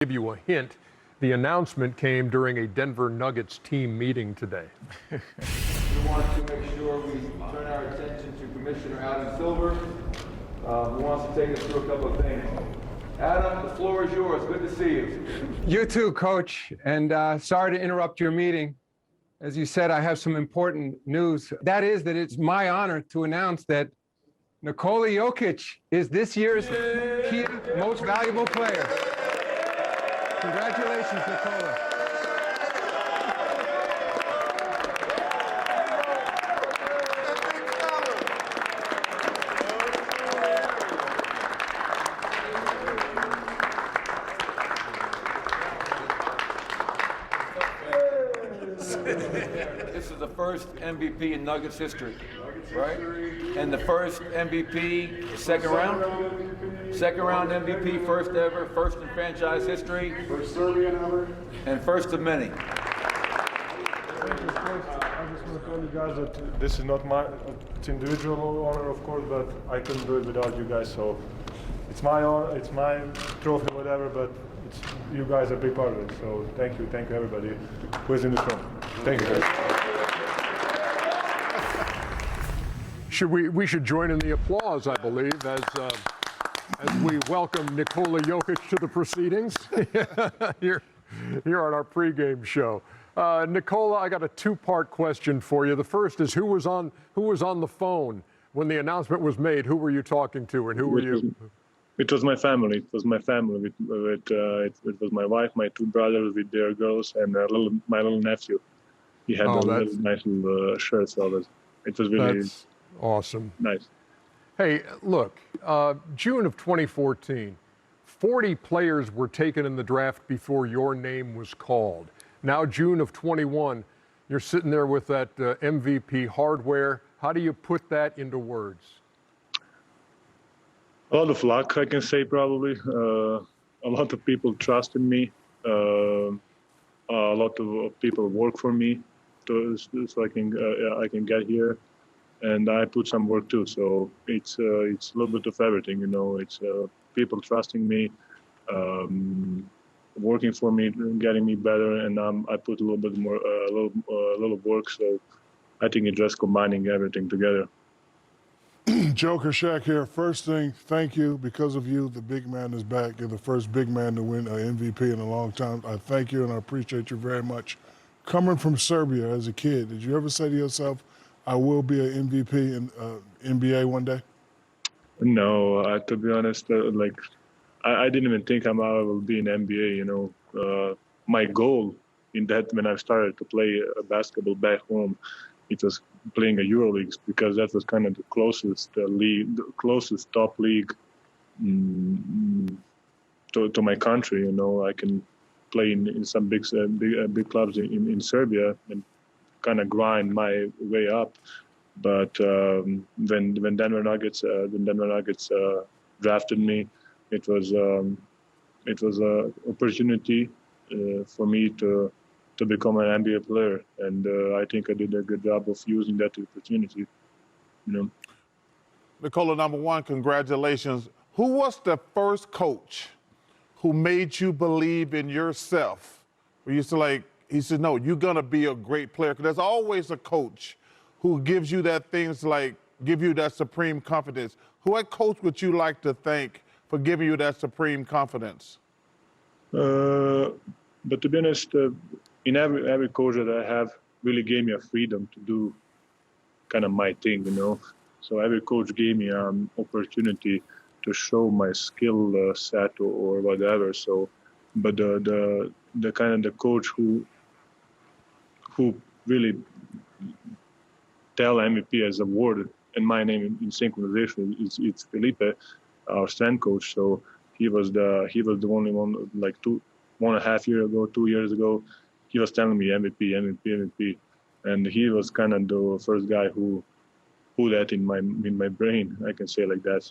Give you a hint. The announcement came during a Denver Nuggets team meeting today. We want to make sure we turn our attention to Commissioner Adam Silver, who wants to take us through a couple of things. Adam, the floor is yours. Good to see you. You too, Coach. And sorry to interrupt your meeting. As you said, I have some important news. That is that it's my honor to announce that Nikola Jokic is this year's Kia Most Valuable Player. Congratulations, Nikola. This is the first MVP in Nuggets history, right? And the first MVP, second round MVP, first ever, first in franchise history. First Serbian ever. And first of many. I just want to tell you guys that this is not it's individual honor, of course, but I couldn't do it without you guys. So it's my honor, it's my trophy, whatever, but you guys are a big part of it. So thank you everybody who is in this room. Thank you guys. We should join in the applause, I believe, as we welcome Nikola Jokic to the proceedings here on our pregame show. Nikola, I got a two-part question for you. The first is who was on the phone when the announcement was made? Who were you talking to, and who were you? It was my family. It was my family. It was my wife, my two brothers with their girls, and my little nephew. He had nice little shirt, so it was really awesome. Nice. Hey, look, June of 2014, 40 players were taken in the draft before your name was called. Now, June of 21, you're sitting there with that MVP hardware. How do you put that into words? A lot of luck, I can say, probably. A lot of people trust in me. A lot of people work for me so I can get here. And I put some work too, so it's a little bit of everything, you know. It's people trusting me, working for me, getting me better, and I put a little bit more, a little work. So I think it's just combining everything together. Joker, Shaq here. First thing, thank you. Because of you, the big man is back. You're the first big man to win an MVP in a long time. I thank you and I appreciate you very much. Coming from Serbia as a kid, did you ever say to yourself, I will be an MVP in NBA one day? No, to be honest, I didn't even think I will be in NBA. You know, my goal in that when I started to play basketball back home, it was playing a EuroLeague because that was kind of the closest league, the closest top league to my country. You know, I can play in some big clubs in Serbia and kind of grind my way up, but when Denver Nuggets drafted me, it was a opportunity for me to become an NBA player, and I think I did a good job of using that opportunity. You know. Nikola, number one, congratulations. Who was the first coach who made you believe in yourself? Where you used to he said, no, you're going to be a great player. Because there's always a coach who gives you that give you that supreme confidence. What coach would you like to thank for giving you that supreme confidence? But to be honest, in every coach that I have really gave me a freedom to do kind of my thing, you know. So every coach gave me an opportunity to show my skill set or whatever. So, but the kind of the coach who really tell MVP as a word and my name in synchronization, it's Felipe, our strength coach. So he was the only one, like 1.5 years ago, 2 years ago, he was telling me MVP, and he was kind of the first guy who put that in my brain. I can say like that.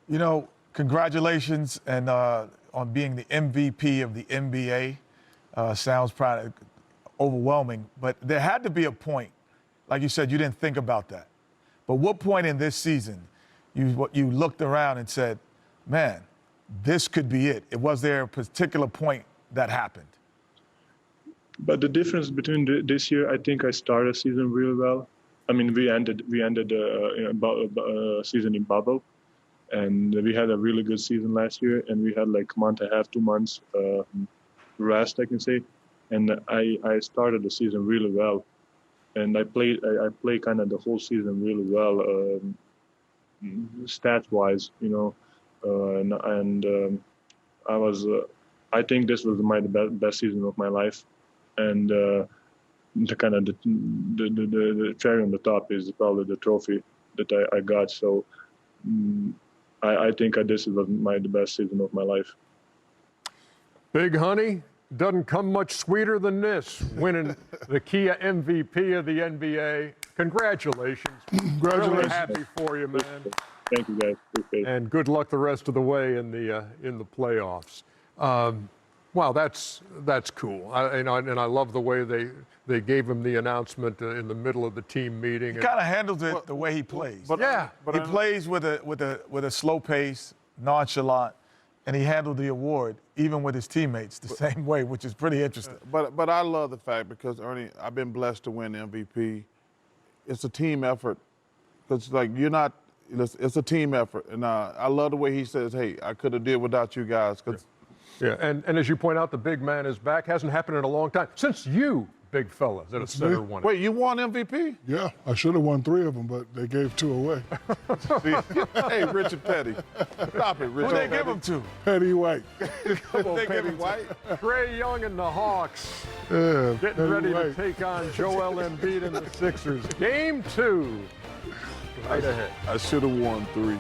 You know, congratulations and on being the MVP of the NBA. Sounds probably overwhelming, but there had to be a point, like you said, you didn't think about that. But what point in this season you looked around and said, man, this could be it? Was there a particular point that happened? But the difference between this year, I think I started the season really well. I mean, we ended season in bubble, and we had a really good season last year. And we had like a month and a half, 2 months rest, I can say. And I started the season really well, and I played kind of the whole season really well, stats wise, you know, I was. I think this was the best season of my life. And the kind of the cherry on the top is probably the trophy that I got. So I think this was the best season of my life. Big Honey, doesn't come much sweeter than this, winning the Kia MVP of the NBA. Congratulations. Congratulations. Really happy for you, man. Thank you, guys. Appreciate it. And good luck the rest of the way in the playoffs. Wow, that's cool. And I love the way they gave him the announcement in the middle of the team meeting. He kind of handles it the way he plays. Yeah, He plays with a slow pace, nonchalant, and he handled the award even with his teammates the same way, which is pretty interesting. But I love the fact because, Ernie, I've been blessed to win the MVP. It's a team effort. It's like it's a team effort. And I love the way he says, hey, I could have did without you guys. Yeah, and as you point out, the big man is back. Hasn't happened in a long time. Since you, big fella, that a center won it. Wait, you won MVP? Yeah, I should have won 3 of them, but they gave 2 away. Hey, Richard Petty. Stop it, Richard. Who they give him to? Petty White. Come on, They Petty give him White. Trae Young and the Hawks Yeah, getting Petty ready to White. take on Joel Embiid and the Sixers. Game 2. Right ahead. I should have won 3.